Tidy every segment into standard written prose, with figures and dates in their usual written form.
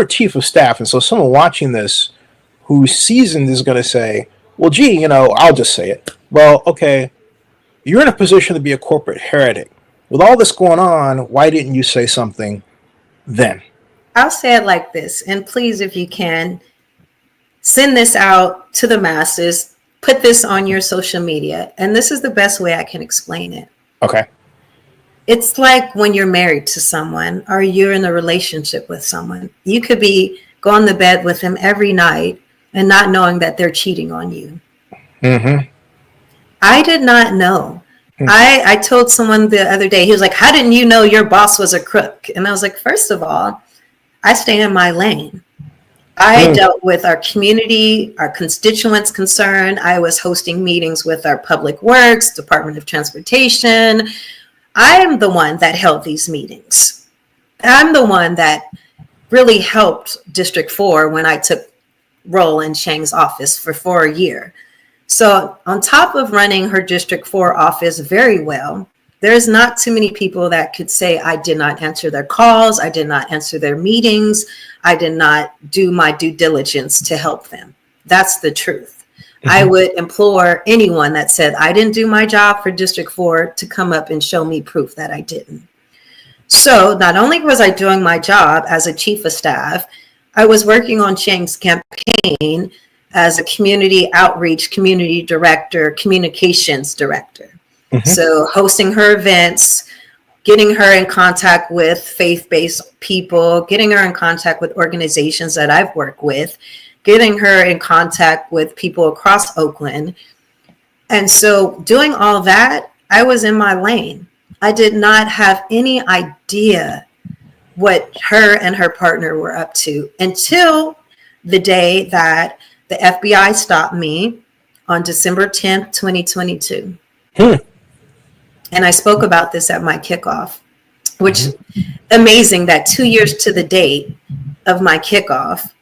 a chief of staff, and so someone watching this who's seasoned is going to say, well, gee, you know, I'll just say it. Well, okay, you're in a position to be a corporate heretic. With all this going on, why didn't you say something then? I'll say it like this, and please, if you can, send this out to the masses, put this on your social media, and this is the best way I can explain it. Okay. It's like when you're married to someone or you're in a relationship with someone. You could be going to bed with them every night and not knowing that they're cheating on you. Mm-hmm. I did not know. I told someone the other day, he was like, how didn't you know your boss was a crook? And I was like, first of all, I stay in my lane. I dealt with our community, our constituents concerned. I was hosting meetings with our public works, Department of Transportation. I am the one that held these meetings. I'm the one that really helped District 4 when I took role in Sheng's office for a year. So on top of running her District 4 office very well, there's not too many people that could say I did not answer their calls, I did not answer their meetings, I did not do my due diligence to help them. That's the truth. Mm-hmm. I would implore anyone that said I didn't do my job for District 4 to come up and show me proof that I didn't. So not only was I doing my job as a chief of staff, I was working on Sheng's campaign as a community outreach, community director, communications director. Mm-hmm. So hosting her events, getting her in contact with faith-based people, getting her in contact with organizations that I've worked with, getting her in contact with people across Oakland. And so doing all that, I was in my lane. I did not have any idea what her and her partner were up to until the day that the FBI stopped me on December 10th, 2022. And I spoke about this at my kickoff, which amazing that 2 years to the date of my kickoff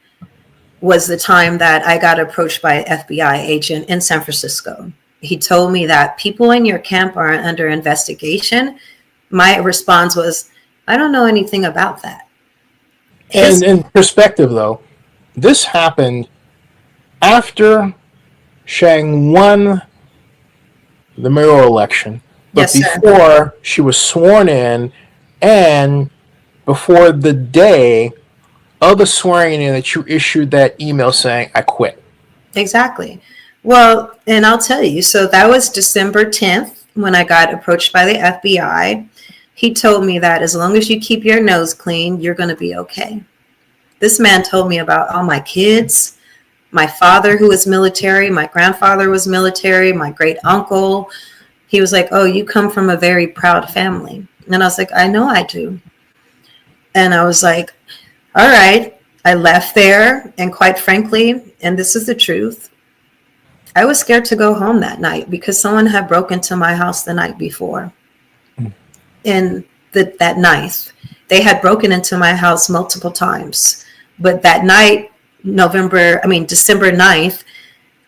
was the time that I got approached by an FBI agent in San Francisco. He told me that people in your camp are under investigation. My response was, I don't know anything about that. And in perspective, though, this happened after Sheng won the mayoral election, but before she was sworn in and before the day of the swearing in that you issued that email saying, I quit. Exactly. Well, and I'll tell you, so that was December 10th when I got approached by the FBI. He told me that as long as you keep your nose clean, you're going to be okay. This man told me about all my kids, my father who was military, my grandfather was military, my great uncle. He was like, oh, you come from a very proud family. And I was like, I know I do. And I was like, all right. I left there. And quite frankly, and this is the truth, I was scared to go home that night because someone had broken into my house the night before. And that night, they had broken into my house multiple times. But that night, December 9th,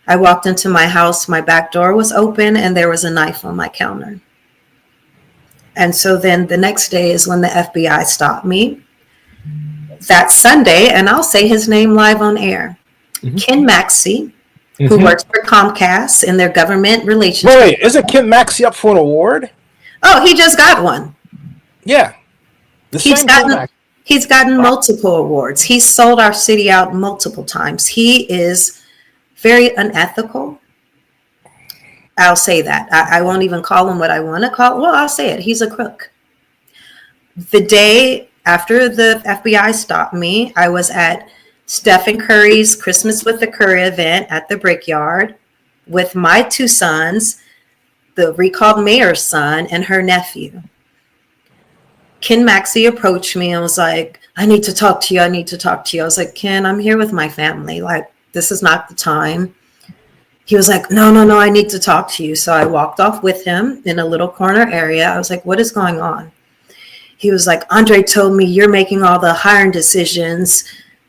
I walked into my house, my back door was open, and there was a knife on my counter. And so then the next day is when the FBI stopped me. That Sunday, and I'll say his name live on air, Ken Maxey, who works for Comcast in their government relations. Wait, isn't Ken Maxey up for an award? Oh, he just got one. Yeah. He's gotten multiple awards. He's sold our city out multiple times. He is very unethical. I'll say that. I won't even call him what I want to call. Well, I'll say it. He's a crook. The day after the FBI stopped me, I was at Stephen Curry's Christmas with the Curry event at the Brickyard with my two sons, the recalled mayor's son and her nephew. Ken Maxey approached me and was like, I need to talk to you. I need to talk to you. I was like, Ken, I'm here with my family. Like, this is not the time. He was like, no, I need to talk to you. So I walked off with him in a little corner area. I was like, what is going on? He was like, Andre told me you're making all the hiring decisions.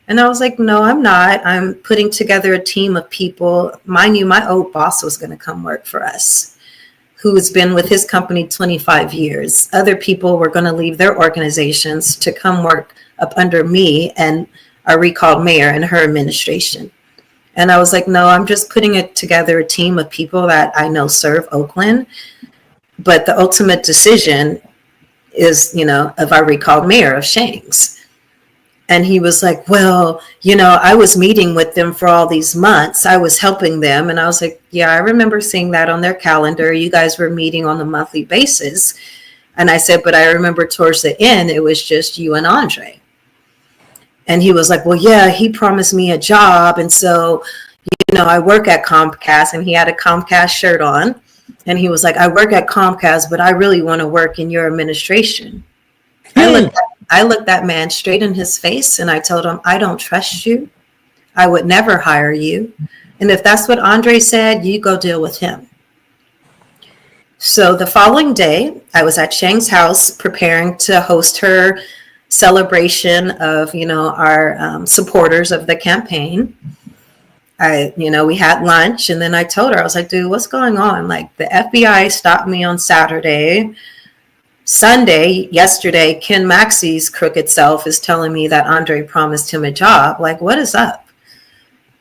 And I was like, no, I'm not. I'm putting together a team of people. Mind you, my old boss was going to come work for us, who's been with his company 25 years. Other people were going to leave their organizations to come work up under me. And our recalled mayor and her administration. And I was like, no, I'm just putting it together a team of people that I know serve Oakland. But the ultimate decision is, of our recalled mayor of Sheng's. And he was like, well, I was meeting with them for all these months. I was helping them. And I was like, yeah, I remember seeing that on their calendar. You guys were meeting on a monthly basis. And I said, but I remember towards the end, it was just you and Andre. And he was like, well, yeah, he promised me a job. And so, I work at Comcast, and he had a Comcast shirt on. And he was like, I work at Comcast, but I really want to work in your administration. I looked that man straight in his face, and I told him, I don't trust you. I would never hire you. And if that's what Andre said, you go deal with him. So the following day, I was at Sheng's house preparing to host her celebration of, our supporters of the campaign. We had lunch, and then I told her, I was like, dude, what's going on? Like, the FBI stopped me on Saturday. Sunday, yesterday, Ken Maxey's crooked self is telling me that Andre promised him a job. Like, what is up?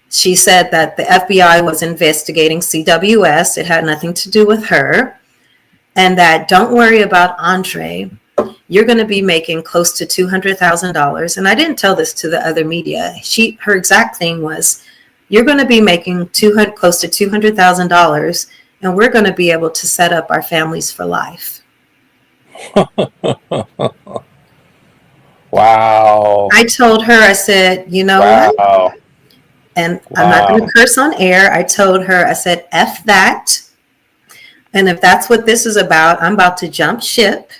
She said that the FBI was investigating CWS. It had nothing to do with her. And that don't worry about Andre. You're going to be making close to $200,000. And I didn't tell this to the other media. Her exact thing was, you're going to be making close to $200,000, and we're going to be able to set up our families for life. Wow. I told her, I said, what? And I'm not going to curse on air. I told her, I said, F that. And if that's what this is about, I'm about to jump ship.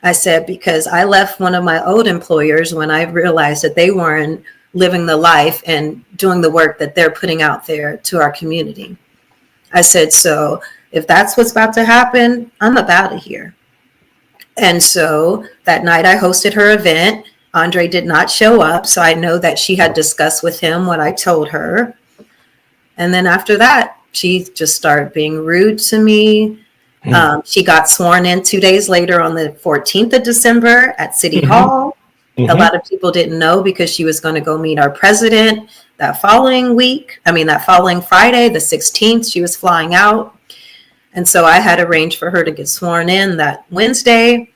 I said, because I left one of my old employers when I realized that they weren't living the life and doing the work that they're putting out there to our community. I said, so if that's what's about to happen, I'm out of here. And so that night I hosted her event. Andre did not show up. So I know that she had discussed with him what I told her. And then after that, she just started being rude to me. She got sworn in 2 days later on the 14th of December at City Hall. A lot of people didn't know because she was going to go meet our president that following Friday, the 16th, she was flying out. And so I had arranged for her to get sworn in that Wednesday.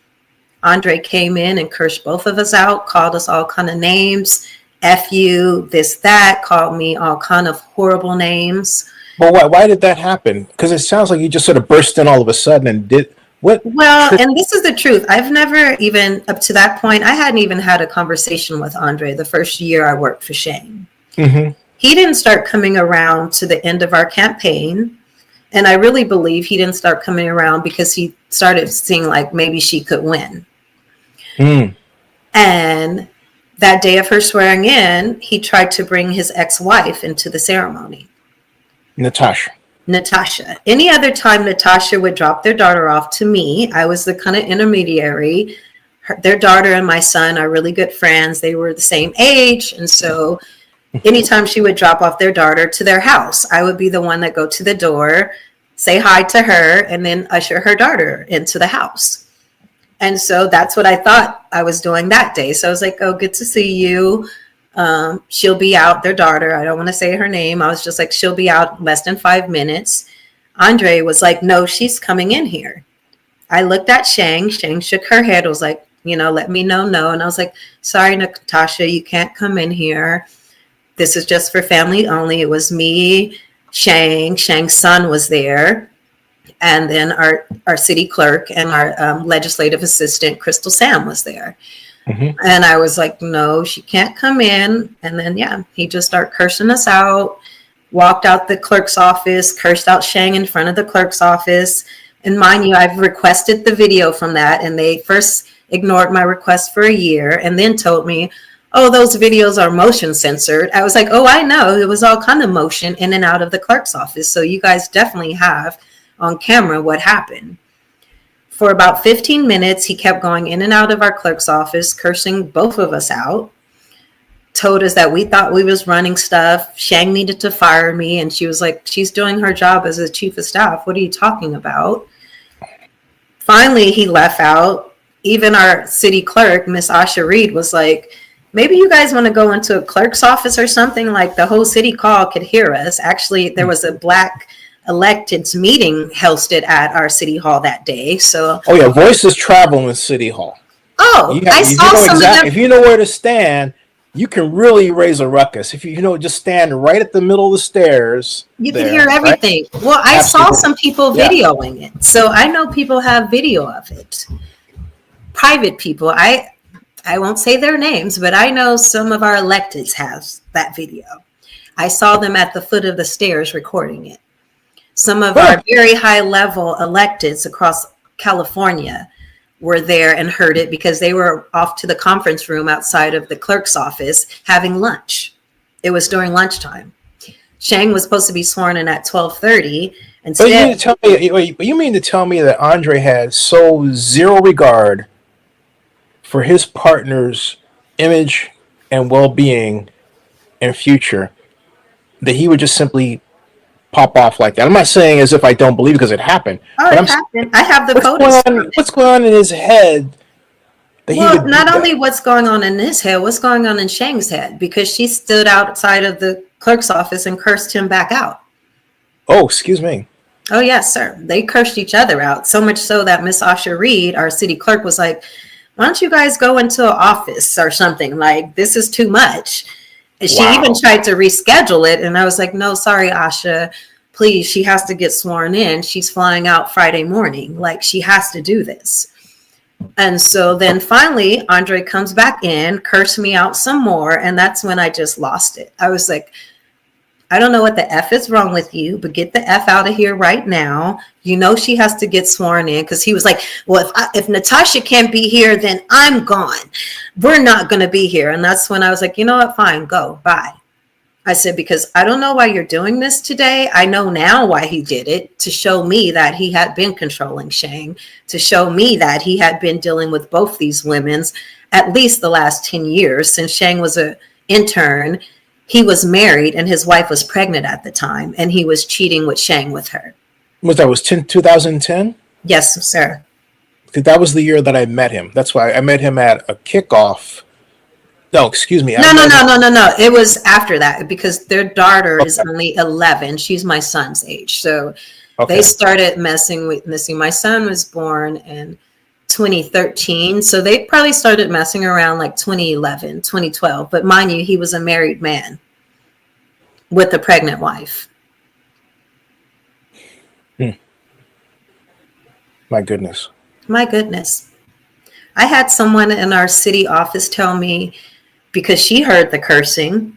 Andre came in and cursed both of us out, called us all kind of names, F you, this, that, called me all kind of horrible names. Well, why did that happen? Because it sounds like you just sort of burst in all of a sudden and did what? Well, and this is the truth. I've never even, up to that point, I hadn't even had a conversation with Andre the first year I worked for Sheng. He didn't start coming around to the end of our campaign. And I really believe he didn't start coming around because he started seeing like maybe she could win. And that day of her swearing in, he tried to bring his ex-wife into the ceremony. Natasha. Any other time Natasha would drop their daughter off to me, I was the kind of intermediary. Their daughter and my son are really good friends. They were the same age. And so anytime she would drop off their daughter to their house, I would be the one that go to the door, say hi to her, and then usher her daughter into the house. And so that's what I thought I was doing that day. So I was like, oh, good to see you. She'll be out, their daughter. I don't want to say her name. I was just like, she'll be out in less than 5 minutes. Andre was like, no, she's coming in here. I looked at Sheng. Sheng shook her head. Was like, let me know, no. And I was like, sorry, Natasha, you can't come in here. This is just for family only. It was me, Sheng. Sheng's son was there. And then our city clerk and our legislative assistant, Crystal Sam, was there. And I was like, no, she can't come in. And then, he just started cursing us out, walked out the clerk's office, cursed out Sheng in front of the clerk's office. And mind you, I've requested the video from that. And they first ignored my request for a year and then told me, oh, those videos are motion censored. I was like, oh, I know. It was all kind of motion in and out of the clerk's office. So you guys definitely have on camera what happened. For about 15 minutes, he kept going in and out of our clerk's office, cursing both of us out, told us that we thought we was running stuff. Sheng needed to fire me. And she was like, she's doing her job as a chief of staff. What are you talking about? Finally, he left out. Even our city clerk, Miss Asha Reed, was like, maybe you guys want to go into a clerk's office or something, like the whole city hall could hear us. Actually, there was a Black electeds meeting hosted at our city hall that day. So, oh yeah, voices travel in City Hall. Oh, I saw some of them. If you know where to stand, you can really raise a ruckus. If you know, just stand right at the middle of the stairs. You can hear everything. Right? Well, I saw some people videoing it. So I know people have video of it. Private people. I won't say their names, but I know some of our electeds have that video. I saw them at the foot of the stairs recording it. Some of our very high level electeds across California were there and heard it because they were off to the conference room outside of the clerk's office having lunch. It was during lunchtime. Sheng was supposed to be sworn in at 12:30. But you mean to tell me that Andre had so zero regard for his partner's image and well-being and future that he would just simply pop off like that? I'm not saying as if I don't believe it because it happened. Oh, it happened. I have the photos. What's going on in his head? Well, not only what's going on in his head, what's going on in Sheng's head, because she stood outside of the clerk's office and cursed him back out. Oh, excuse me. Oh, yes, sir. They cursed each other out, so much so that Miss Asha Reed, our city clerk, was like, why don't you guys go into an office or something? Like, this is too much. She even tried to reschedule it. And I was like, no, sorry, Asha, please. She has to get sworn in. She's flying out Friday morning. Like, she has to do this. And so then finally, Andre comes back in, cursed me out some more. And that's when I just lost it. I was like, I don't know what the F is wrong with you, but get the F out of here right now. You know she has to get sworn in, because he was like, well, if Natasha can't be here, then I'm gone. We're not going to be here. And that's when I was like, you know what? Fine, go. Bye. I said, because I don't know why you're doing this today. I know now why he did it, to show me that he had been controlling Sheng, to show me that he had been dealing with both these women's at least the last 10 years since Sheng was an intern. He was married and his wife was pregnant at the time, and he was cheating with Sheng with her. Was 2010? Yes, sir. That was the year that I met him. That's why I met him at a kickoff. No, excuse me. No. It was after that, because their daughter is only 11. She's my son's age. So they started messing with Missy. My son was born in 2013. So they probably started messing around like 2011, 2012. But mind you, he was a married man with a pregnant wife. My goodness. My goodness. I had someone in our city office tell me, because she heard the cursing,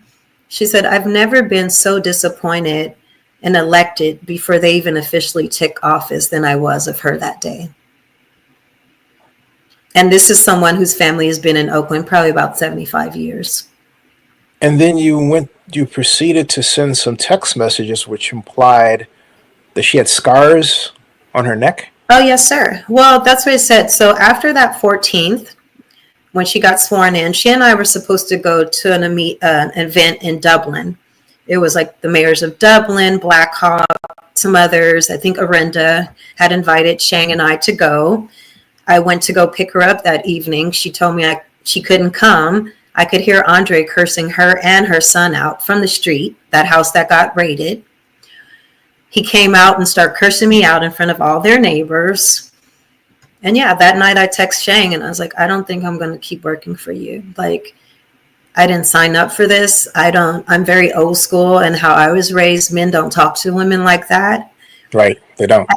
she said, I've never been so disappointed and elected before they even officially took office than I was of her that day. And this is someone whose family has been in Oakland probably about 75 years. And then you proceeded to send some text messages which implied that she had scars on her neck? Oh, yes, sir. Well, that's what it said. So after that 14th, when she got sworn in, she and I were supposed to go to an event in Dublin. It was like the mayors of Dublin, Black Hawk, some others. I think Arenda had invited Sheng and I to go. I went to go pick her up that evening. She told me she couldn't come. I could hear Andre cursing her and her son out from the street, that house that got raided. He came out and started cursing me out in front of all their neighbors. And yeah, that night I text Sheng and I was like, I don't think I'm going to keep working for you. Like, I didn't sign up for this. I'm very old school, and how I was raised, men don't talk to women like that. Right. They don't.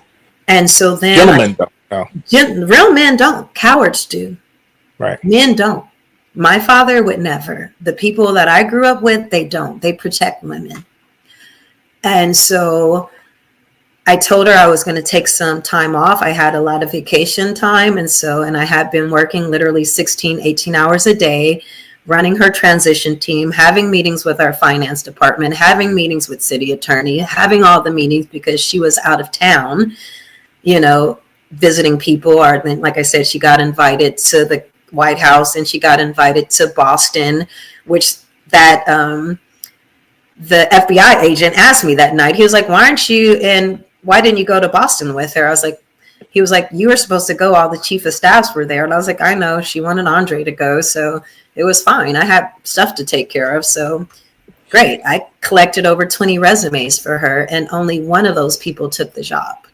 And so then gentlemen don't. No. Real men don't. Cowards do. Right. Men don't. My father would never. The people that I grew up with, they don't. They protect women. And so I told her I was going to take some time off. I had a lot of vacation time. And I had been working literally 16, 18 hours a day, running her transition team, having meetings with our finance department, having meetings with city attorney, having all the meetings because she was out of town, visiting people. Or like I said, she got invited to the White House and she got invited to Boston, which the FBI agent asked me that night. He was like, why didn't you go to Boston with her? I was like, He was like, you were supposed to go. All the chief of staffs were there. And I was like, I know. She wanted Andre to go. So it was fine. I had stuff to take care of. So great. I collected over 20 resumes for her, and only one of those people took the job.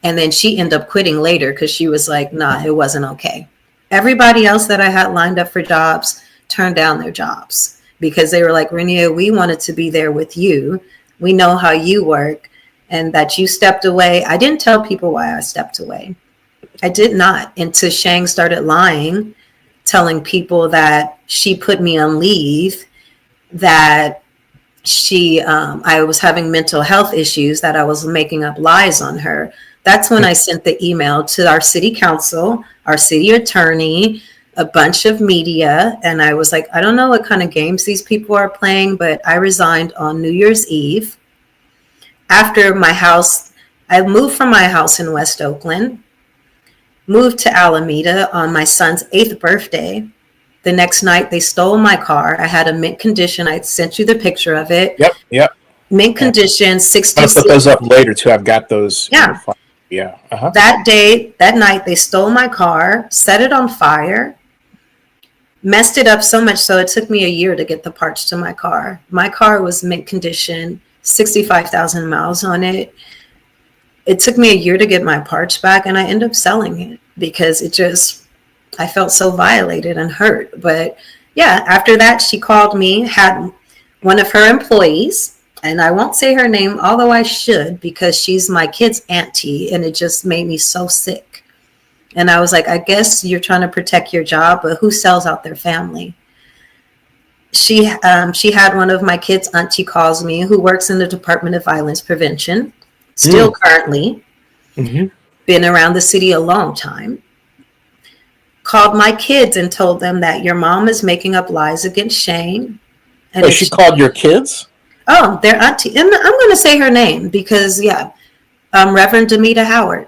And then she ended up quitting later because she was like, nah, it wasn't okay. Everybody else that I had lined up for jobs turned down their jobs because they were like, Renia, we wanted to be there with you. We know how you work, and that you stepped away. I didn't tell people why I stepped away. I did not, until Sheng started lying, telling people that she put me on leave, that I was having mental health issues, that I was making up lies on her. That's when I sent the email to our city council, our city attorney, a bunch of media. And I was like, I don't know what kind of games these people are playing, but I resigned on New Year's Eve. After I moved from my house in West Oakland, moved to Alameda on my son's 8th birthday. The next night, they stole my car. I had a mint condition. I sent you the picture of it. Yep. Mint condition, 66. I'll put those up later, too. I've got those. Yeah. Yeah. Uh-huh. That night, they stole my car, set it on fire, messed it up so much so it took me a year to get the parts to my car. My car was mint condition, 65,000 miles on it. It took me a year to get my parts back, and I ended up selling it because I felt so violated and hurt. But yeah, after that, she called me, had one of her employees, and I won't say her name, although I should, because she's my kid's auntie, and it just made me so sick. And I was like, I guess you're trying to protect your job, but who sells out their family? She had one of my kids' auntie calls me, who works in the Department of Violence Prevention, still currently, been around the city a long time. Called my kids and told them that your mom is making up lies against Sheng. And wait, she called your kids? Oh, their auntie. And I'm going to say her name because, Reverend Demita Howard.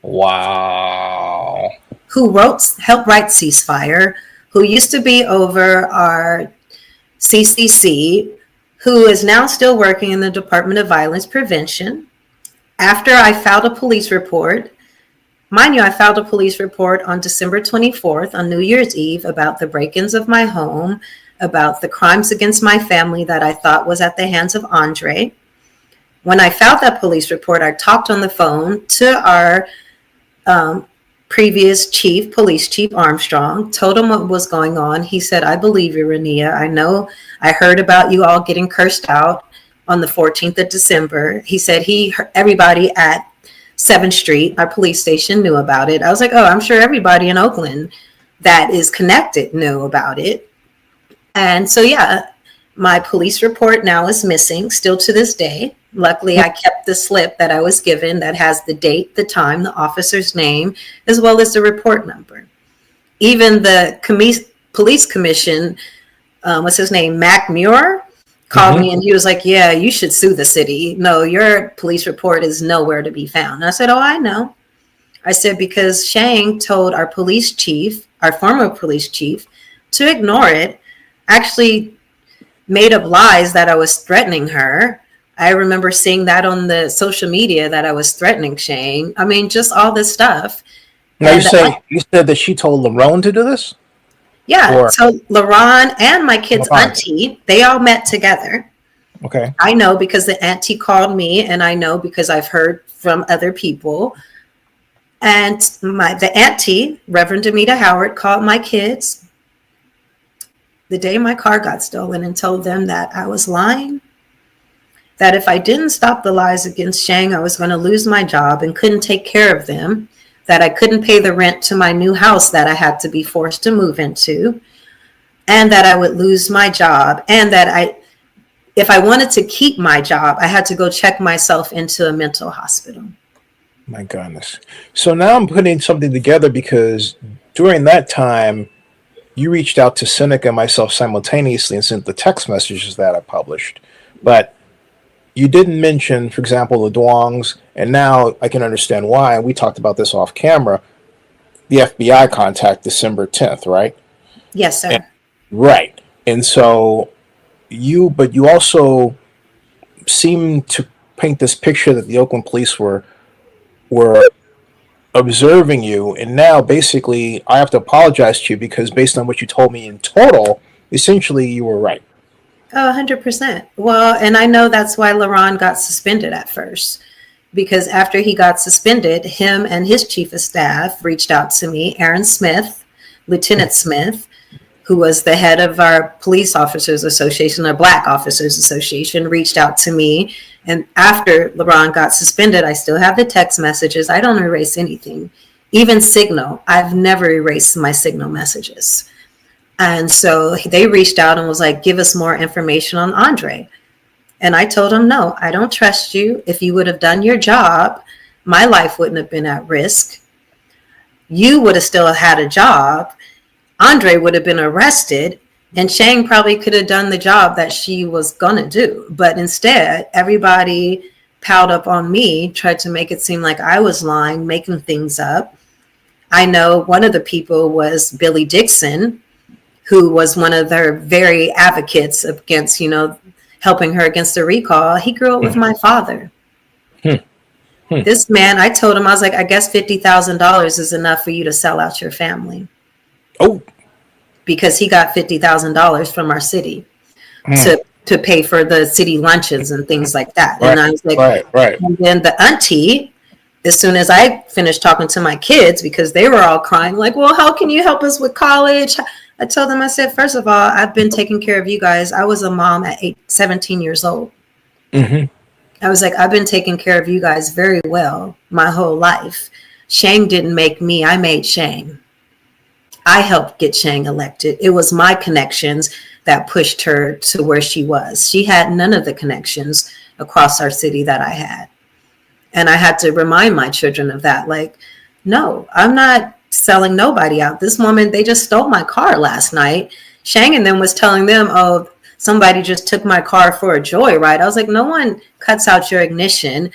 Wow. Who helped write Ceasefire, who used to be over our CCC, who is now still working in the Department of Violence Prevention. After I filed a police report, mind you, I filed a police report on December 24th, on New Year's Eve, about the break-ins of my home, about the crimes against my family that I thought was at the hands of Andre. When I filed that police report, I talked on the phone to our previous chief, Police Chief Armstrong, told him what was going on. He said, I believe you, Renia. I know I heard about you all getting cursed out on the 14th of December. He said everybody at 7th Street, our police station, knew about it. I was like, oh, I'm sure everybody in Oakland that is connected knew about it. And so, yeah, my police report now is missing still to this day. Luckily, I kept the slip that I was given that has the date, the time, the officer's name, as well as the report number. Even the police commission, what's his name, Mac Muir, called me and he was like, yeah, you should sue the city. No, your police report is nowhere to be found. And I said, oh, I know. I said, because Sheng told our police chief, our former police chief, to ignore it, actually made up lies that I was threatening her. I remember seeing that on the social media that I was threatening Sheng. I mean, just all this stuff. Now you said that she told LeRone to do this? Yeah, so LeRon and my kid's auntie, they all met together. Okay. I know because the auntie called me, and I know because I've heard from other people. And the auntie, Reverend Demita Howard, called my kids the day my car got stolen and told them that I was lying, that if I didn't stop the lies against Sheng, I was going to lose my job and couldn't take care of them, that I couldn't pay the rent to my new house that I had to be forced to move into, and that I would lose my job, and that if I wanted to keep my job, I had to go check myself into a mental hospital. My goodness. So now I'm putting something together because during that time, you reached out to Seneca and myself simultaneously and sent the text messages that I published. But you didn't mention, for example, the Duongs, and now I can understand why. We talked about this off camera. The FBI contact December 10th, right? Yes, sir. Right. And so you also seem to paint this picture that the Oakland police were observing you, and now basically I have to apologize to you because based on what you told me in total, essentially you were right. Oh, 100%. Well, and I know that's why LeRon got suspended at first, because after he got suspended, him and his chief of staff reached out to me, Aaron Smith, Lieutenant Smith, who was the head of our Police Officers Association, or Black Officers Association, reached out to me. And after LeRon got suspended, I still have the text messages. I don't erase anything. Even Signal, I've never erased my Signal messages. And so they reached out and was like, give us more information on Andre. And I told him, no, I don't trust you. If you would have done your job, my life wouldn't have been at risk. You would have still had a job. Andre would have been arrested, and Sheng probably could have done the job that she was going to do. But instead, everybody piled up on me, tried to make it seem like I was lying, making things up. I know one of the people was Billy Dixon, who was one of their very advocates against, helping her against the recall. He grew up with my father. This man, I told him, I was like, I guess $50,000 is enough for you to sell out your family. Oh, because he got $50,000 from our city to pay for the city lunches and things like that. Right, and I was like, right. And then the auntie, as soon as I finished talking to my kids, because they were all crying, like, well, how can you help us with college? I told them, I said, first of all, I've been taking care of you guys. I was a mom at 17 years old. I was like, I've been taking care of you guys very well my whole life. Sheng didn't make me, I made Sheng. I helped get Sheng elected. It was my connections that pushed her to where she was. She had none of the connections across our city that I had. And I had to remind my children of that. Like, no, I'm not selling nobody out. This woman, they just stole my car last night. Sheng and them was telling them, oh, somebody just took my car for a joyride. I was like, no one cuts out your ignition,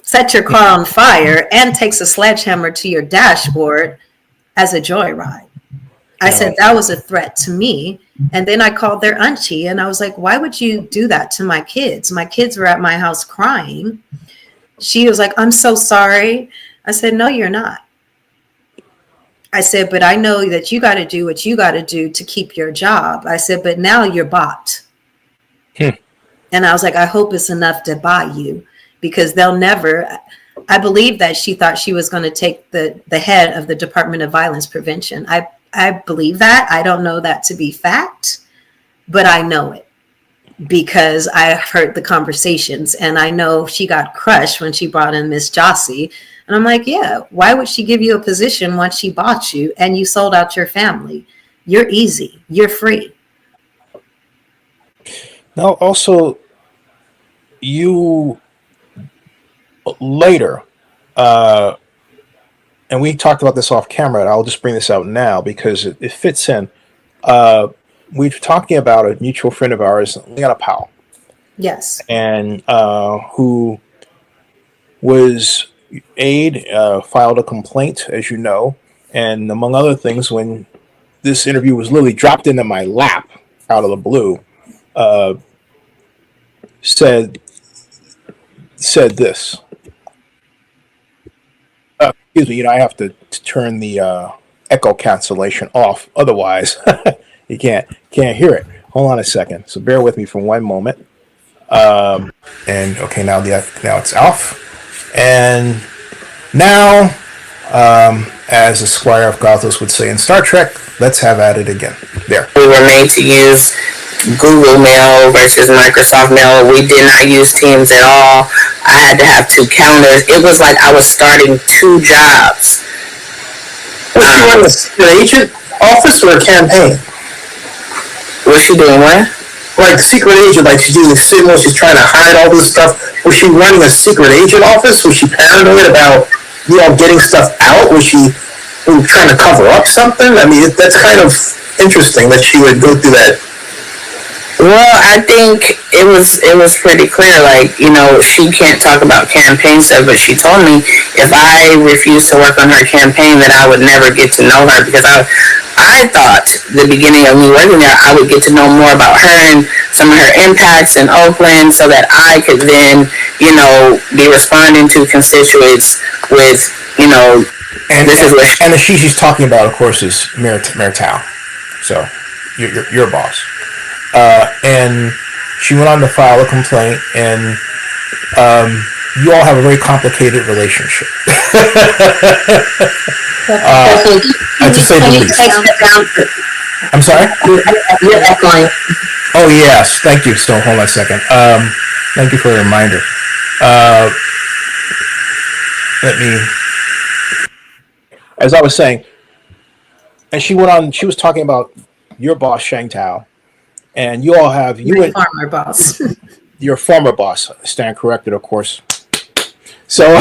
sets your car on fire, and takes a sledgehammer to your dashboard as a joyride. I said that was a threat to me. And then I called their auntie and I was like, why would you do that to my kids? My kids were at my house crying. She was like, I'm so sorry. I said, no, you're not. I said, but I know that you got to do what you got to do to keep your job. I said, but now you're bought. And I was like, I hope it's enough to buy you, because they'll never. I believe that she thought she was going to take the head of the Department of Violence Prevention. I believe that. I don't know that to be fact, but I know it because I've heard the conversations, and I know she got crushed when she brought in Miss Jossie. And I'm like, yeah, why would she give you a position once she bought you and you sold out your family? You're easy. You're free. Now, also, you later, and we talked about this off camera, and I'll just bring this out now because it fits in. We were talking about a mutual friend of ours, LeAna Powell. Yes. And who was Aide, filed a complaint, as you know, and among other things, when this interview was literally dropped into my lap out of the blue, said this. Excuse me, I have to turn the echo cancellation off, otherwise you can't hear it. Hold on a second. So bear with me for one moment. And okay, now it's off. And now, as the Squire of Gothos would say in Star Trek, let's have at it again. There. We were made to use Google Mail versus Microsoft Mail. We did not use Teams at all. I had to have 2 calendars. It was like I was starting 2 jobs. Was she running a secret agent office or a campaign? Was she doing what? Like secret agent, like she's using signals, she's trying to hide all this stuff. Was she running a secret agent office? Was she paranoid about, getting stuff out? Was she trying to cover up something? I mean, that's kind of interesting that she would go through that. Well, I think it was pretty clear, like, she can't talk about campaign stuff, but she told me if I refused to work on her campaign that I would never get to know her, because I thought the beginning of me working there, I would get to know more about her and some of her impacts in Oakland so that I could then, be responding to constituents with, And this is what and the she's talking about, of course, is Mayor Thao. So your boss. And she went on to file a complaint, and you all have a very complicated relationship. To say the least. I'm sorry? You're echoing. Oh, yes. Thank you. So, hold on a second. Thank you for the reminder. As I was saying, and she was talking about your boss, Sheng Thao, and you all have, former boss. Your former boss, stand corrected, of course. So,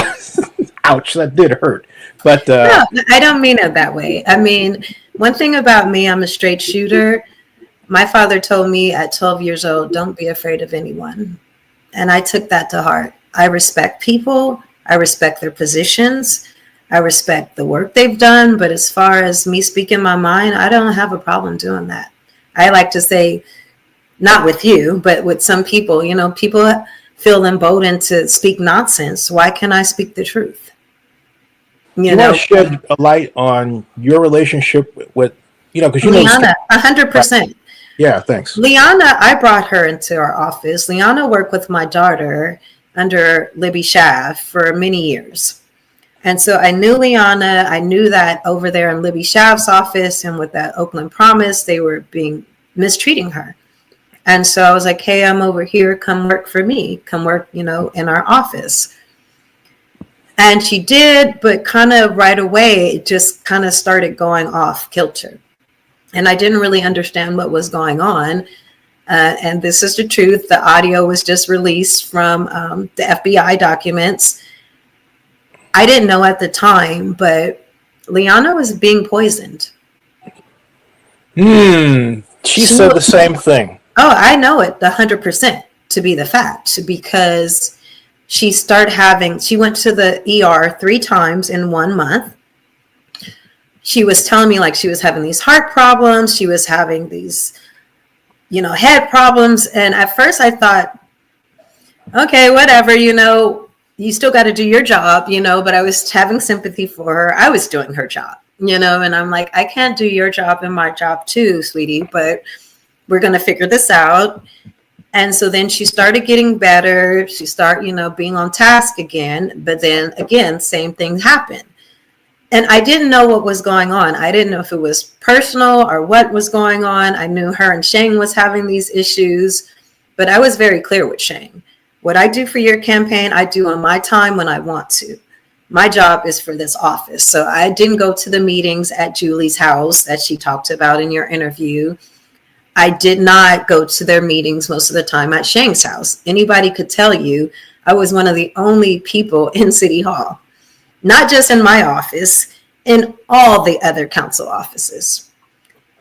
ouch, that did hurt. But no, I don't mean it that way. I mean, one thing about me, I'm a straight shooter. My father told me at 12 years old, don't be afraid of anyone. And I took that to heart. I respect people. I respect their positions. I respect the work they've done. But as far as me speaking my mind, I don't have a problem doing that. I like to say, not with you, but with some people, people feel emboldened to speak nonsense. Why can't I speak the truth? You want to shed a light on your relationship with, because LeAna, 100%. Yeah, thanks. LeAna, I brought her into our office. LeAna worked with my daughter under Libby Schaff for many years. And so I knew LeAna. I knew that over there in Libby Schaff's office and with that Oakland Promise, they were mistreating her. And so I was like, hey, I'm over here. Come work for me. Come work, in our office. And she did, but kind of right away, it just kind of started going off kilter. And I didn't really understand what was going on. And this is the truth. The audio was just released from the FBI documents. I didn't know at the time, but LeAna was being poisoned. She said the same thing. Oh, I know it 100% to be the fact, because she went to the ER 3 times in 1 month. She was telling me like she was having these heart problems. She was having these, head problems. And at first I thought, okay, whatever, you still got to do your job, but I was having sympathy for her. I was doing her job, and I'm like, I can't do your job and my job too, sweetie, but we're going to figure this out. And so then she started getting better. She started, being on task again. But then again, same thing happened. And I didn't know what was going on. I didn't know if it was personal or what was going on. I knew her and Sheng was having these issues. But I was very clear with Sheng. What I do for your campaign, I do on my time when I want to. My job is for this office. So I didn't go to the meetings at Julie's house that she talked about in your interview. I did not go to their meetings most of the time at Sheng's house. Anybody could tell you I was one of the only people in City Hall, not just in my office, in all the other council offices.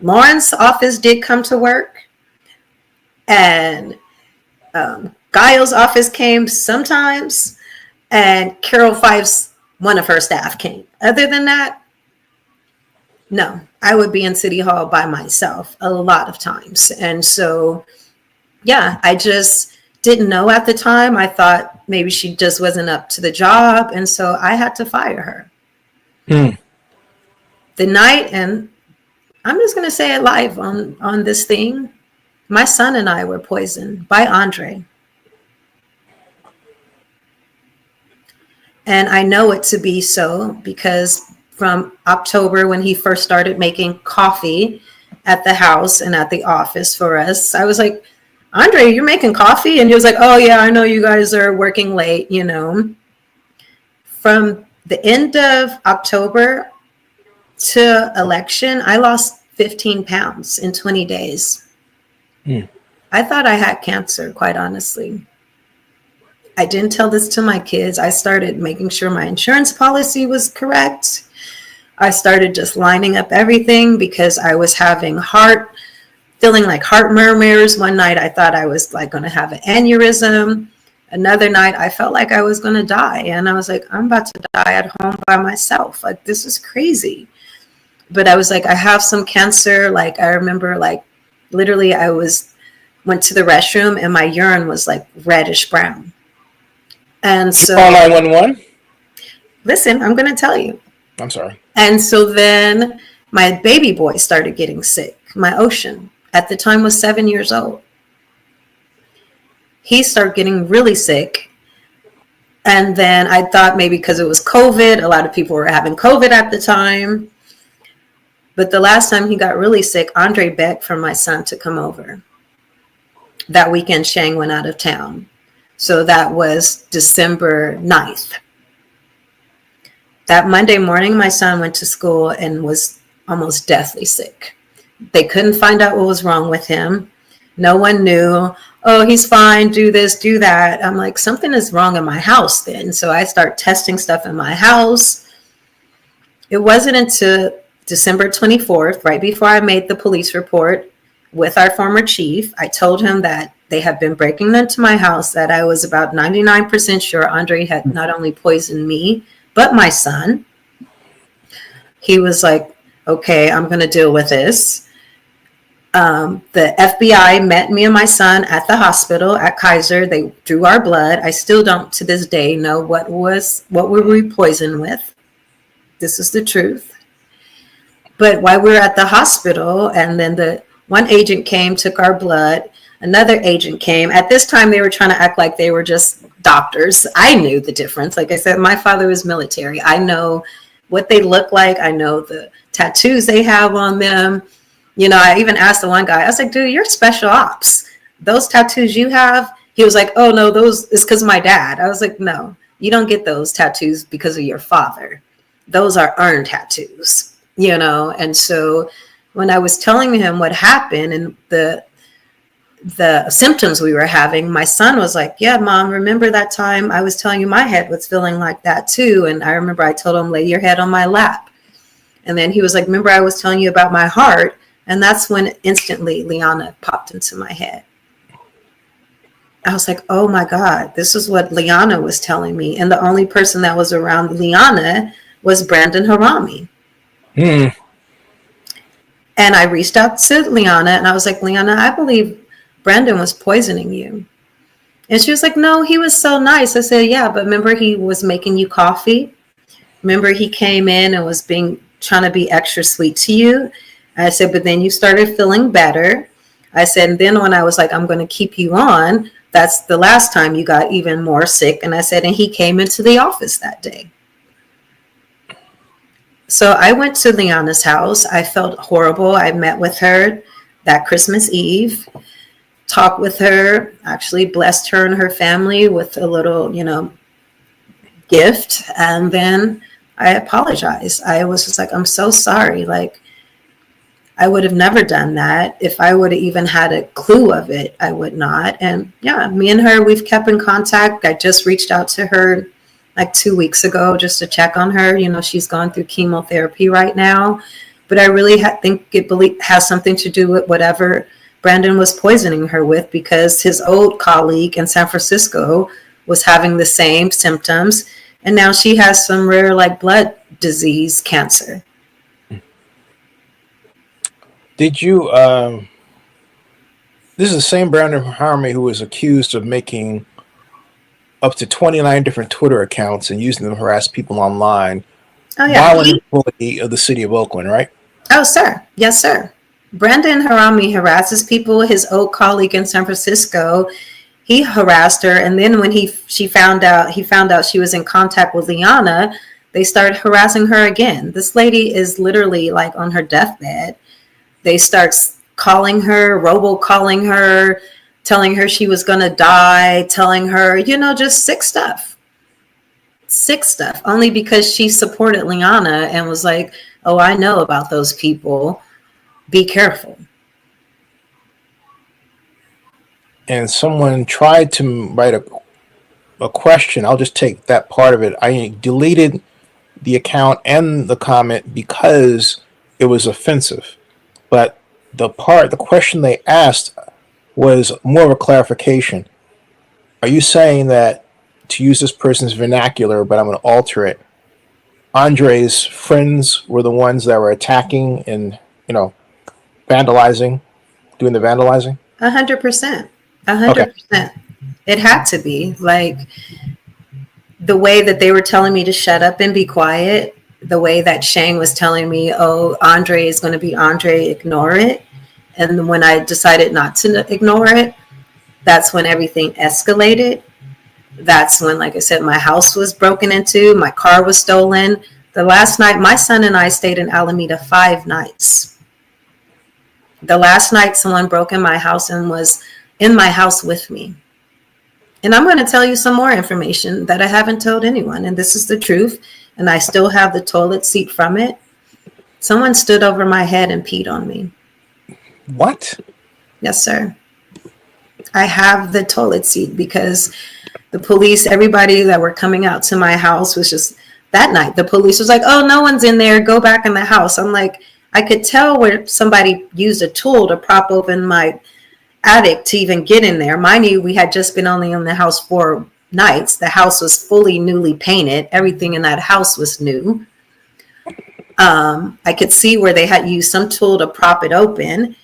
Lauren's office did come to work, and Giles' office came sometimes, and Carol Fife's, one of her staff, came. Other than that, no, I would be in City Hall by myself a lot of times. And so, yeah, I just didn't know at the time. I thought maybe she just wasn't up to the job. And so I had to fire her. The night, and I'm just going to say it live on this thing, my son and I were poisoned by Andre. And I know it to be so because from October, when he first started making coffee at the house and at the office for us, I was like, Andre, you're making coffee? And he was like, oh yeah, I know you guys are working late, From the end of October to election, I lost 15 pounds in 20 days. I thought I had cancer, quite honestly. I didn't tell this to my kids. I started making sure my insurance policy was correct. I started just lining up everything because I was having feeling like heart murmurs. One night I thought I was like going to have an aneurysm. Another night I felt like I was going to die. And I was like, I'm about to die at home by myself. Like, this is crazy. But I was like, I have some cancer. Like, I remember like literally I was went to the restroom and my urine was like reddish brown. And so, call 911? Listen, I'm going to tell you. I'm sorry. And so then my baby boy started getting sick. My Ocean at the time was 7 years old. He started getting really sick. And then I thought maybe because it was COVID, a lot of people were having COVID at the time. But the last time he got really sick, Andre begged for my son to come over. That weekend, Sheng went out of town. So that was December 9th. That Monday morning, my son went to school and was almost deathly sick. They couldn't find out what was wrong with him. No one knew. Oh, he's fine. Do this, do that. I'm like, something is wrong in my house then. So I start testing stuff in my house. It wasn't until December 24th, right before I made the police report with our former chief, I told him that they had been breaking into my house, that I was about 99% sure Andre had not only poisoned me, but my son. He was like, okay, I'm going to deal with this. The FBI met me and my son at the hospital at Kaiser. They drew our blood. I still don't to this day know what were we poisoned with. This is the truth. But while we were at the hospital, and then the one agent came, took our blood. Another agent came. At this time, they were trying to act like they were just doctors. I knew the difference. Like I said, my father was military. I know what they look like. I know the tattoos they have on them. You know, I even asked the one guy, I was like, dude, you're special ops. Those tattoos you have? He was like, oh, no, those is because of my dad. I was like, no, you don't get those tattoos because of your father. Those are earned tattoos, you know? And so when I was telling him what happened and the symptoms we were having, my son was like, yeah, Mom, remember that time I was telling you my head was feeling like that too? And I remember I told him, lay your head on my lap. And then he was like, remember I was telling you about my heart? And that's when instantly LeAna popped into my head. I was like, oh my God, this is what LeAna was telling me. And the only person that was around LeAna was Brandon Harami. And I reached out to LeAna and I was like, LeAna, I believe Brandon was poisoning you. And she was like, no, he was so nice. I said, yeah, but remember he was making you coffee? Remember he came in and was trying to be extra sweet to you? I said, but then you started feeling better. I said, and then when I was like, I'm going to keep you on, that's the last time you got even more sick. And I said, and he came into the office that day. So I went to LeAna's house. I felt horrible. I met with her that Christmas Eve, talked with her, actually blessed her and her family with a little, gift. And then I apologized. I was just like, I'm so sorry. Like, I would have never done that. If I would have even had a clue of it, I would not. And yeah, me and her, we've kept in contact. I just reached out to her like 2 weeks ago just to check on her. She's going through chemotherapy right now. But I really think it has something to do with whatever Brandon was poisoning her with, because his old colleague in San Francisco was having the same symptoms. And now she has some rare like blood disease, cancer. Did you, this is the same Brandon Harami who was accused of making up to 29 different Twitter accounts and using them to harass people online while an employee of the city of Oakland, right? Oh, sir. Yes, sir. Brandon Harami harasses people. His old colleague in San Francisco, he harassed her. And then when he found out she was in contact with LeAna, they started harassing her again. This lady is literally like on her deathbed. They start calling her, robocalling her, telling her she was going to die, telling her, just sick stuff. Sick stuff, only because she supported LeAna and was like, oh, I know about those people. Be careful. And someone tried to write a question. I'll just take that part of it. I deleted the account and the comment because it was offensive. But the question they asked was more of a clarification. Are you saying that, to use this person's vernacular, but I'm going to alter it, Andre's friends were the ones that were attacking and, vandalizing, doing the vandalizing? 100%. Okay. 100%. It had to be. Like, the way that they were telling me to shut up and be quiet, the way that Sheng was telling me, oh, Andre is going to be Andre, ignore it. And when I decided not to ignore it, that's when everything escalated. That's when, like I said, my house was broken into, my car was stolen. The last night, my son and I stayed in Alameda 5 nights. The last night, someone broke in my house and was in my house with me. And I'm going to tell you some more information that I haven't told anyone. And this is the truth. And I still have the toilet seat from it. Someone stood over my head and peed on me. What? Yes, sir. I have the toilet seat because the police, everybody that were coming out to my house was just, that night, the police was like, oh, no one's in there. Go back in the house. I'm like, I could tell where somebody used a tool to prop open my attic to even get in there. Mind you, we had just been only in the house 4 nights. The house was fully newly painted. Everything in that house was new. I could see where they had used some tool to prop it open.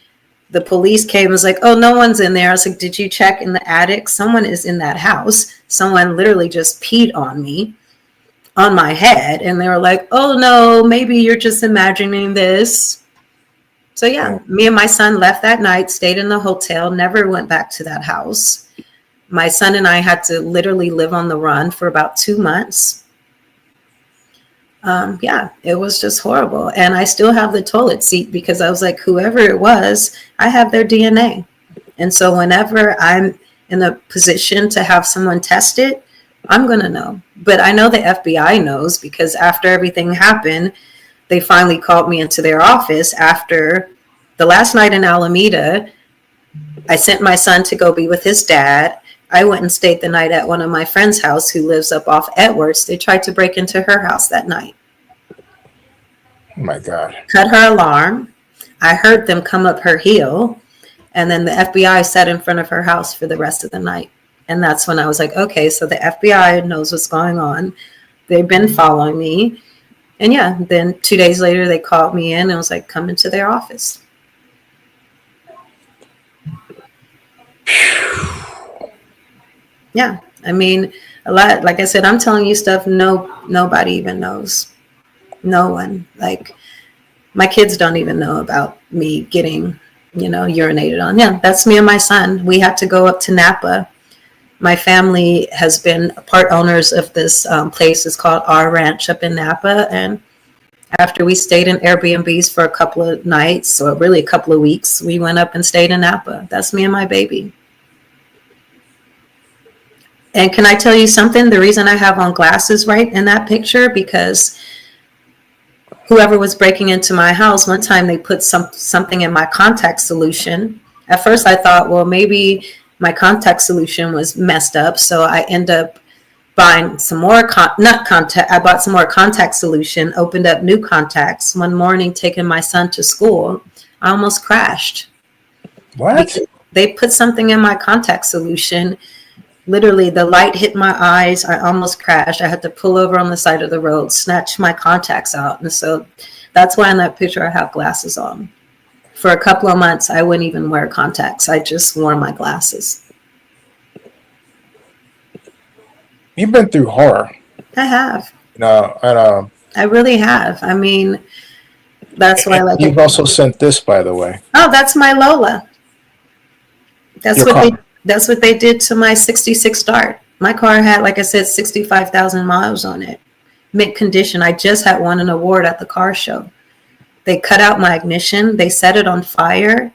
The police came and was like, oh, no one's in there. I was like, did you check in the attic? Someone is in that house. Someone literally just peed on me, on my head. And they were like, oh, no, maybe you're just imagining this. So, yeah, me and my son left that night, stayed in the hotel, never went back to that house. My son and I had to literally live on the run for about 2 months. Yeah, it was just horrible. And I still have the toilet seat because I was like, whoever it was, I have their DNA. And so whenever I'm in a position to have someone test it, I'm going to know. But I know the FBI knows because after everything happened, they finally called me into their office after the last night in Alameda. I sent my son to go be with his dad. I went and stayed the night at one of my friend's house who lives up off Edwards. They tried to break into her house that night. Oh my God. Cut her alarm. I heard them come up her hill. And then the FBI sat in front of her house for the rest of the night. And that's when I was like, okay, so the FBI knows what's going on. They've been following me. And yeah, then 2 days later, they called me in and was like, come into their office. Yeah, I mean, a lot, like I said, I'm telling you stuff nobody even knows. No one. Like, my kids don't even know about me getting, urinated on. Yeah, that's me and my son. We had to go up to Napa. My family has been part owners of this place. It's called Our Ranch up in Napa. And after we stayed in Airbnbs for a couple of nights, or really a couple of weeks, we went up and stayed in Napa. That's me and my baby. And can I tell you something? The reason I have on glasses right in that picture, because whoever was breaking into my house, one time they put something in my contact solution. At first I thought, well, maybe my contact solution was messed up. So I end up buying some more, I bought some more contact solution, opened up new contacts. One morning, taking my son to school, I almost crashed. What? They put something in my contact solution. Literally, the light hit my eyes. I almost crashed. I had to pull over on the side of the road, snatch my contacts out. And so that's why in that picture I have glasses on. For a couple of months, I wouldn't even wear contacts. I just wore my glasses. You've been through horror. I have. And I really have. I mean, that's why I like you've also sent this, by the way. Oh, that's my Lola. That's Your what car. that's what they did to my 66 Dart. My car had, like I said, 65,000 miles on it. Mint condition. I just had won an award at the car show. They cut out my ignition. They set it on fire.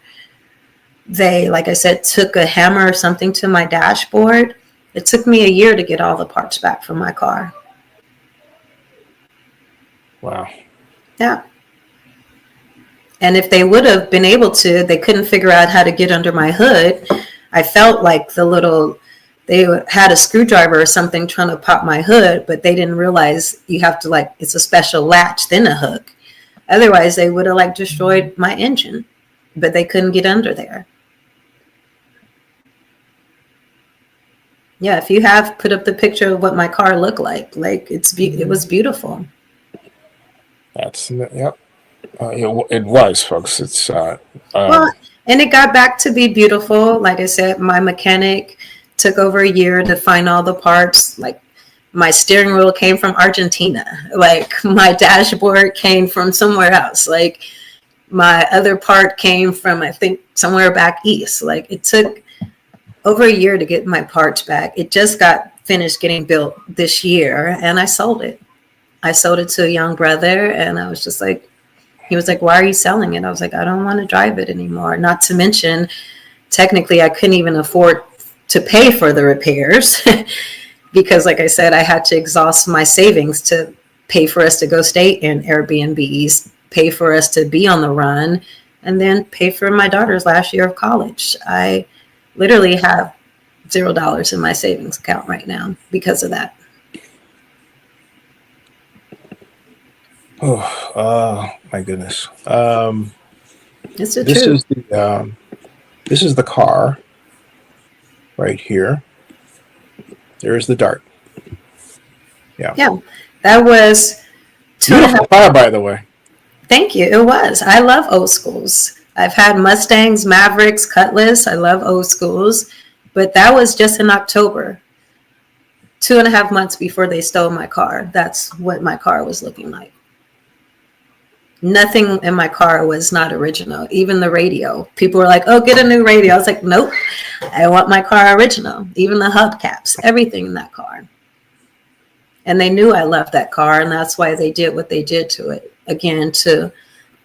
They, like I said, took a hammer or something to my dashboard. It took me a year to get all the parts back from my car. Wow. Yeah. And if they would have been able to, they couldn't figure out how to get under my hood. I felt like they had a screwdriver or something trying to pop my hood, but they didn't realize you have to, it's a special latch, then a hook. Otherwise, they would have destroyed my engine, but they couldn't get under there. Yeah, if you have put up the picture of what my car looked like it was beautiful. That's, yep. It was, folks. It's well, And it got back to be beautiful. Like I said, my mechanic took over a year to find all the parts. Like my steering wheel came from Argentina. Like my dashboard came from somewhere else. Like my other part came from, I think, somewhere back east. Like it took over a year to get my parts back. It just got finished getting built this year, and I sold it. I sold it to a young brother, and I was just like, he was like, why are you selling it? I was like, I don't want to drive it anymore. Not to mention, technically, I couldn't even afford to pay for the repairs because, like I said, I had to exhaust my savings to pay for us to go stay in Airbnbs, pay for us to be on the run, and then pay for my daughter's last year of college. I literally have $0 in my savings account right now because of that. Oh, my goodness. It's the truth. This is the car right here. There's the Dart. Yeah, that was beautiful car, by the way. Thank you. It was. I love old schools. I've had Mustangs, Mavericks, Cutlass. I love old schools, but that was just in October, 2.5 months before they stole my car. That's what my car was looking like. Nothing in my car was not original. Even the radio. People were like, oh, get a new radio. I was like, nope, I want my car original. Even the hubcaps, everything in that car. And they knew I loved that car, and that's why they did what they did to it. Again, to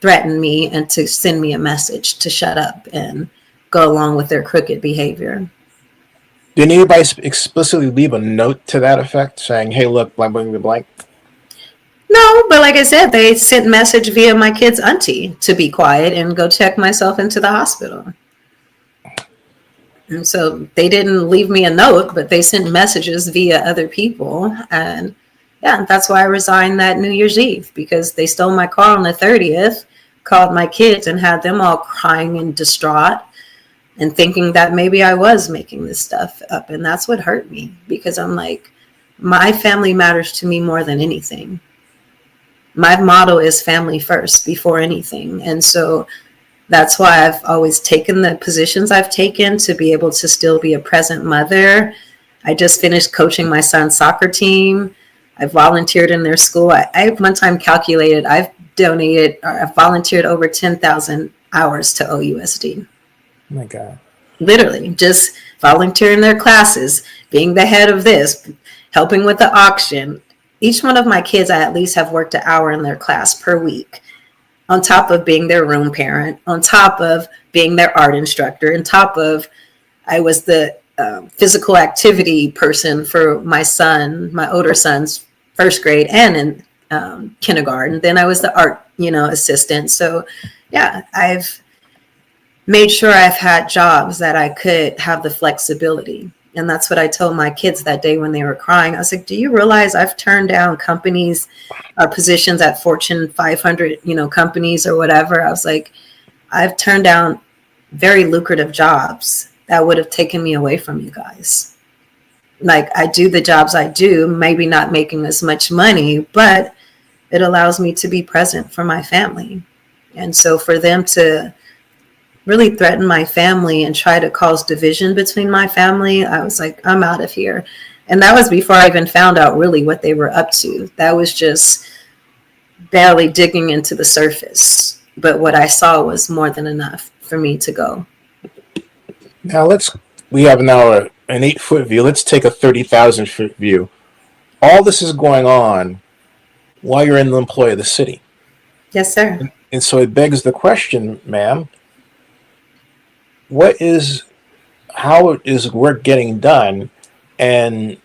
threaten me and to send me a message to shut up and go along with their crooked behavior. Did anybody explicitly leave a note to that effect saying, hey, look, blank, blank, blank? No, but like I said, they sent message via my kid's auntie to be quiet and go check myself into the hospital. And so they didn't leave me a note, but they sent messages via other people. And yeah, that's why I resigned that New Year's Eve, because they stole my car on the 30th, called my kids and had them all crying and distraught and thinking that maybe I was making this stuff up. And that's what hurt me, because I'm like, my family matters to me more than anything. My motto is family first before anything. And so that's why I've always taken the positions I've taken to be able to still be a present mother. I just finished coaching my son's soccer team. I volunteered in their school. I one time calculated I've volunteered over 10,000 hours to OUSD. Oh my God. Literally, just volunteering their classes, being the head of this, helping with the auction. Each one of my kids, I at least have worked an hour in their class per week, on top of being their room parent, on top of being their art instructor, on top of I was the physical activity person for my son, my older son's first grade and in kindergarten. Then I was the art, assistant. So yeah, I've made sure I've had jobs that I could have the flexibility. And that's what I told my kids that day when they were crying. I was like, do you realize I've turned down companies, positions at Fortune 500, companies or whatever. I was like, I've turned down very lucrative jobs that would have taken me away from you guys. Like, I do the jobs I do, maybe not making as much money, but it allows me to be present for my family. And so for them to really threaten my family and try to cause division between my family, I was like, I'm out of here. And that was before I even found out really what they were up to. That was just barely digging into the surface. But what I saw was more than enough for me to go. Now we have now an 8-foot view. Let's take a 30,000-foot view. All this is going on while you're in the employ of the city. Yes, sir. And so it begs the question, ma'am, how is work getting done, and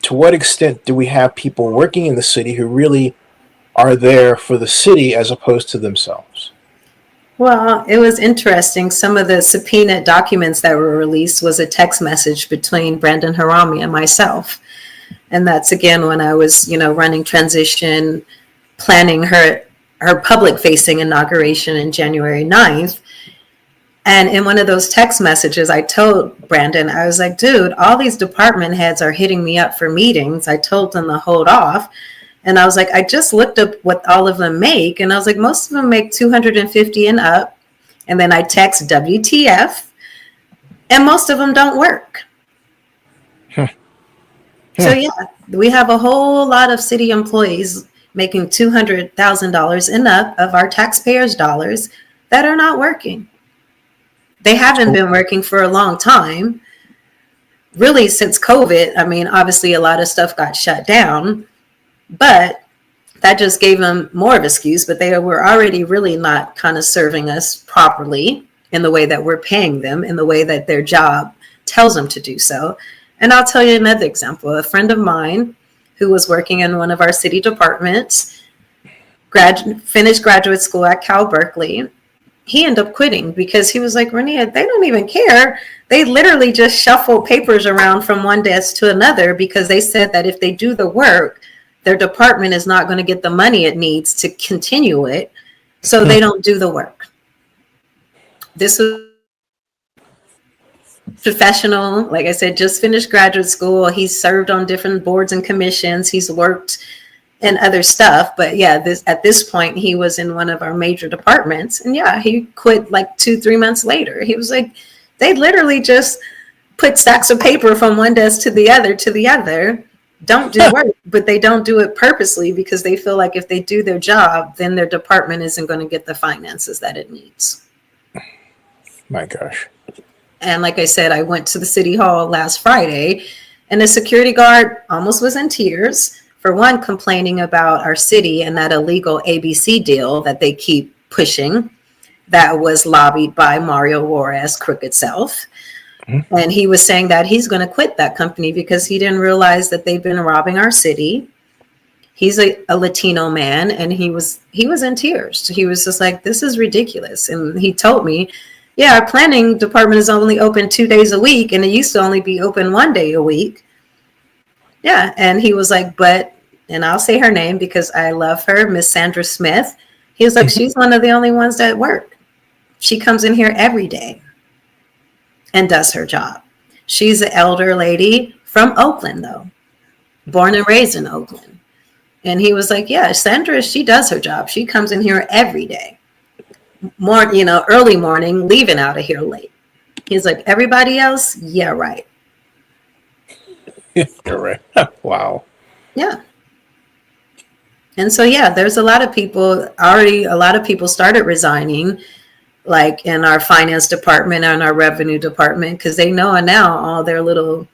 to what extent do we have people working in the city who really are there for the city as opposed to themselves? Well, it was interesting. Some of the subpoena documents that were released was a text message between Brandon Harami and myself. And that's, again, when I was, running transition, planning her public-facing inauguration in January 9th. And in one of those text messages, I told Brandon, I was like, dude, all these department heads are hitting me up for meetings. I told them to hold off. And I was like, I just looked up what all of them make. And I was like, most of them make $250 and up. And then I text WTF, and most of them don't work. So yeah, we have a whole lot of city employees making $200,000 and up of our taxpayers' dollars that are not working. They haven't been working for a long time. Really, since COVID, I mean, obviously a lot of stuff got shut down, but that just gave them more of an excuse, but they were already really not kind of serving us properly in the way that we're paying them, in the way that their job tells them to do so. And I'll tell you another example. A friend of mine who was working in one of our city departments, finished graduate school at Cal Berkeley. He ended up quitting because he was like, Renia, they don't even care. They literally just shuffle papers around from one desk to another because they said that if they do the work, their department is not going to get the money it needs to continue it. So they don't do the work. This was professional. Like I said, just finished graduate school. He's served on different boards and commissions. He's worked in other stuff. But yeah, at this point, he was in one of our major departments. And yeah, he quit like 2-3 months later. He was like, they literally just put stacks of paper from one desk to the other, don't do work, but they don't do it purposely because they feel like if they do their job, then their department isn't going to get the finances that it needs. My gosh. And like I said, I went to the city hall last Friday and the security guard almost was in tears. For one, complaining about our city and that illegal ABC deal that they keep pushing that was lobbied by Mario Juarez crooked self. Mm-hmm. And he was saying that he's going to quit that company because he didn't realize that they've been robbing our city. He's a Latino man and he was in tears. He was just like, this is ridiculous. And he told me, yeah, our planning department is only open 2 days a week and it used to only be open 1 day a week. Yeah. And he was like, and I'll say her name because I love her, Miss Sandra Smith. He was like, she's one of the only ones that work. She comes in here every day and does her job. She's an elder lady from Oakland, though, born and raised in Oakland. And he was like, yeah, Sandra, she does her job. She comes in here every day. Early morning, leaving out of here late. He's like, everybody else? Yeah, right. Correct. Wow. Yeah. And so, yeah, there's a lot of people started resigning, like in our finance department and our revenue department, because they know now all their little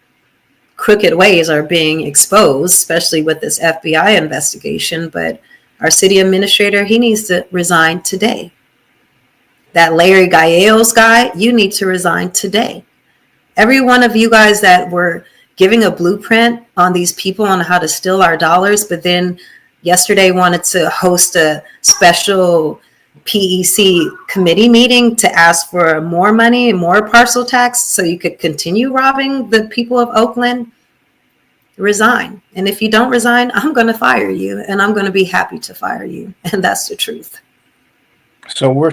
crooked ways are being exposed, especially with this FBI investigation. But our city administrator, he needs to resign today. That Larry Gallegos guy, you need to resign today. Every one of you guys that were giving a blueprint on these people on how to steal our dollars, but then yesterday wanted to host a special PEC committee meeting to ask for more money and more parcel tax so you could continue robbing the people of Oakland, resign. And if you don't resign, I'm going to fire you and I'm going to be happy to fire you. And that's the truth. So we're